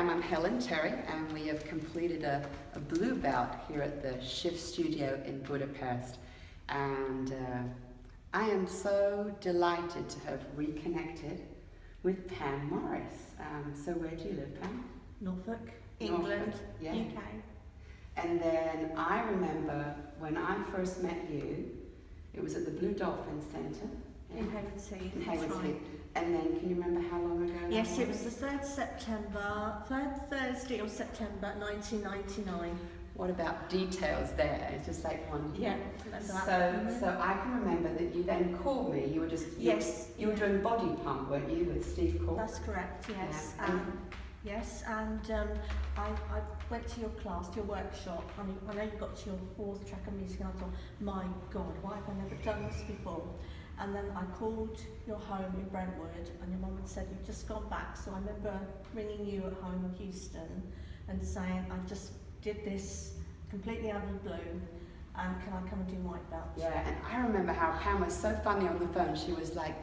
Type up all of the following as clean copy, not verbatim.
Pam, I'm Helen Terry, and we have completed a blue belt here at the Shift Studio in Budapest. And I am so delighted to have reconnected with Pam Morris. So where do you live, Pam? Norfolk, England, yeah. UK. And then I remember when I first met you, it was at the Blue Dolphin Centre. In Haywards Heath. In Haywards Heath. And then, can you remember how long ago? Yes, it was the 3rd Thursday of September 1999. What about details there? It's just like one. Yeah. So I can remember that you then called me. You were just you were doing body pump, weren't you, with Steve Cook? That's correct. Yes. Yeah. Yes, and I went to your class, to your workshop, and I know you got to your 4th track of music, and I thought, my God, why have I never done this before? And then I called your home in Brentwood, and your mum had said you'd just gone back. So I remember ringing you at home in Houston and saying, I just did this completely out of the blue, and can I come and do white belt? Yeah, and I remember how Pam was so funny on the phone. She was like,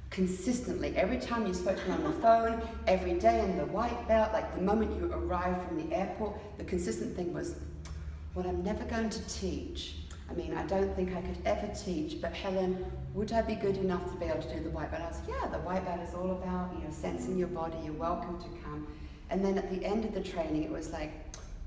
consistently, every time you spoke to me on the phone, every day in the white belt, like the moment you arrived from the airport, the consistent thing was, well, I'm never going to teach. I mean, I don't think I could ever teach, but Helen, would I be good enough to be able to do the white belt? I was like, yeah, the white belt is all about, sensing your body, you're welcome to come. And then at the end of the training, it was like,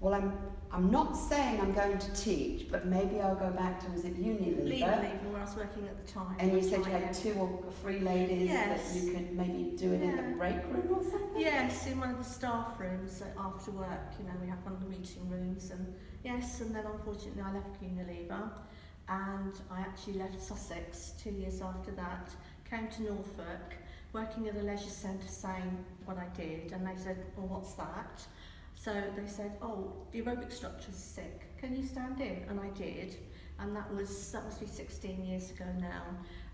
well, I'm not saying I'm going to teach, but maybe I'll go back to, was it Unilever? Unilever, where I was working at the time. And you said you had 2 or 3 ladies that you could maybe do it in the break room or something? Yes, in one of the staff rooms after work, we had one of the meeting rooms, and yes, and then unfortunately I left Unilever, and I actually left Sussex 2 years after that, came to Norfolk, working at a leisure centre saying what I did, and they said, well, what's that? So they said, oh, the aerobic instructor's sick, can you stand in? And I did, and that must be 16 years ago now,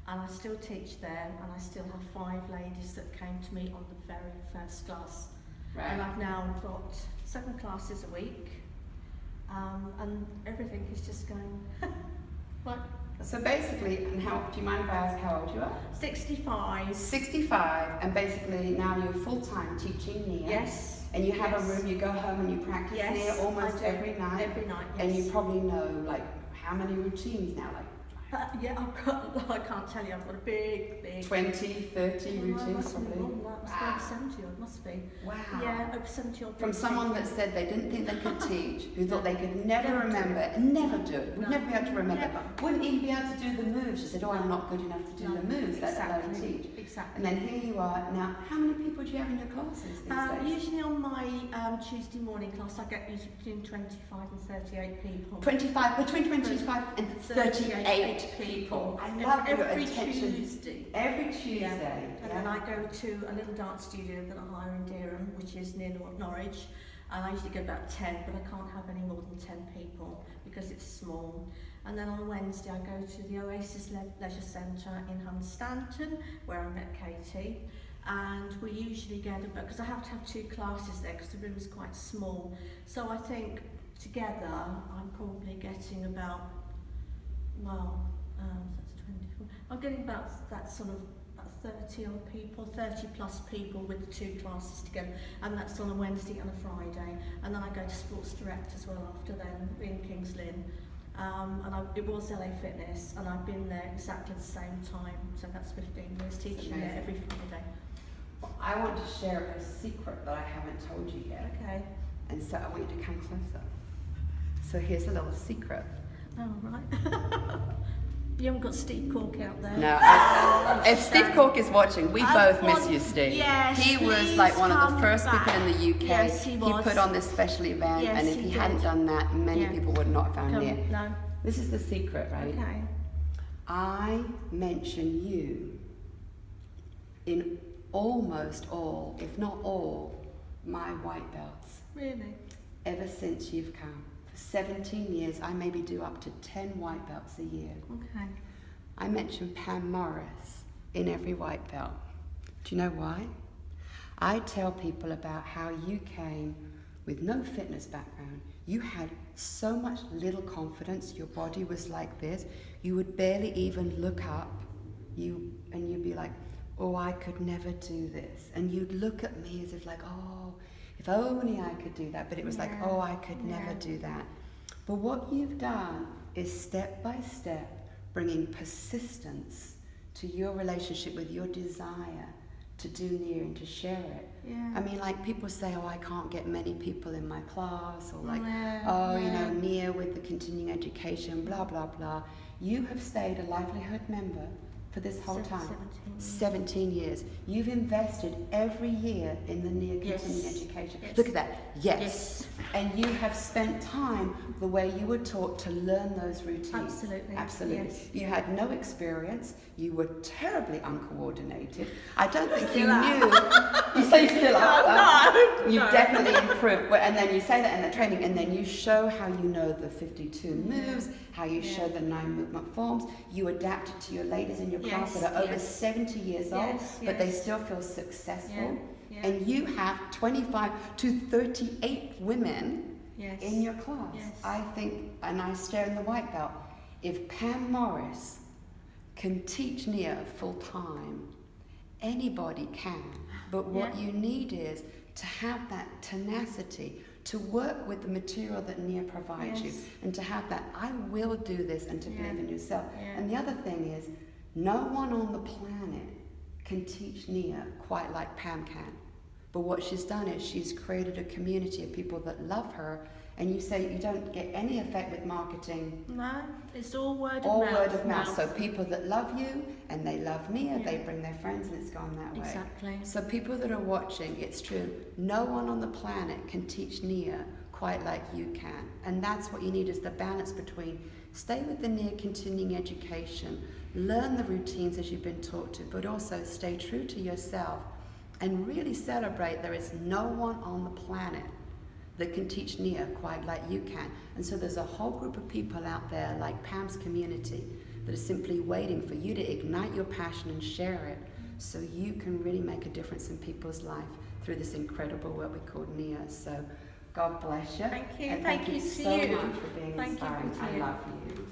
and I still teach there, and I still have 5 ladies that came to me on the very first class. Right. And I've now got 7 classes a week, and everything is just going like. So basically, and do you mind if I ask how old you are? 65. 65, and basically now you're full-time teaching Nia. Yes. And you have a room, you go home and you practice Nia almost every night. Every night, yes. And you probably know, like, how many routines now? Like, I can't tell you, I've got a big 20, 30 routines probably. Wow. 70 odd, must be. Wow. Yeah, over 70 odd. From someone that said they didn't think they could teach, who thought they could never remember, and never do it, would never be able to remember, wouldn't even be able to do the moves. She said, oh, I'm not good enough to do the moves, let alone teach. Exactly. And then here you are. Now, how many people do you have in your classes these days? Usually on my Tuesday morning class, I get usually between 25 and 38 people. Between 25 and 38 people. I love your attention. Tuesday. Every Tuesday. Yeah. And then I go to a little dance studio that I hire in Durham, which is near Norwich. And I usually get about 10, but I can't have any more than 10 people because it's small. And then on Wednesday I go to the Oasis Leisure Centre in Hunstanton, where I met Katie. And we usually get about, because I have to have 2 classes there because the room is quite small. So I think together I'm probably getting about, that's 24. I'm getting about that sort of 30 odd people, 30 plus people with the 2 classes together, and that's on a Wednesday and a Friday. And then I go to Sports Direct as well after then in Kings Lynn. It was LA Fitness, and I've been there exactly the same time, so that's 15 years teaching there every Friday. Well, I want to share a secret that I haven't told you yet. Okay. And so I want you to come closer. So here's a little secret. Oh, right. You haven't got Steve Cork out there? No. If Steve Cork is watching, we both miss you, Steve. Yes, he was like one of the first people in the UK. Yes, he was. He put on this special event, and if he hadn't done that, many people would not have found it. No. This is the secret, right? Okay. I mention you in almost all, if not all, my white belts. Really? Ever since you've come. 17 years, I maybe do up to 10 white belts a year. Okay. I mention Pam Morris in every white belt. Do you know why? I tell people about how you came with no fitness background. You had so much little confidence, your body was like this, you would barely even look up, and you'd be like, oh, I could never do this. And you'd look at me as if like, oh, if if only I could do that. But it was like, oh, I could never do that. But what you've done is step by step bringing persistence to your relationship with your desire to do Nia and to share it. I mean, like people say, oh, I can't get many people in my class, or like, you know, Nia with the continuing education, blah, blah, blah. You have stayed a livelihood member for this whole time. 17 years. You've invested every year in the Nia continuing education. Look at that. Yes. And you have spent time the way you were taught to learn those routines. Absolutely. Yes. You had no experience. You were terribly uncoordinated. I don't think you knew. You say you still are. You've definitely improved. And then you say that in the training, and then you show how you know the 52 moves, how you show the 9 movement forms. You adapt it to your ladies in your class that are over 70 years old, but they still feel successful. And you have 25 to 38 women in your class. I think, and I stare in the white belt, if Pam Morris can teach Nia full time, anybody can. But what you need is to have that tenacity, to work with the material that Nia provides you, and to have that, I will do this, and to believe in yourself. And the other thing is, no one on the planet can teach Nia quite like Pam can. But what she's done is she's created a community of people that love her. And you say you don't get any effect with marketing. No, it's all word of mouth. All word of mouth. So people that love you and they love Nia, they bring their friends, and it's gone that way. Exactly. So people that are watching, it's true. No one on the planet can teach Nia quite like you can. And that's what you need, is the balance between stay with the Nia continuing education, learn the routines as you've been taught to, but also stay true to yourself and really celebrate there is no one on the planet that can teach Nia quite like you can. And so there's a whole group of people out there, like Pam's community, that are simply waiting for you to ignite your passion and share it, so you can really make a difference in people's life through this incredible work we call Nia. So God bless you. Thank you. And thank you so to you. much for being inspiring. I love you.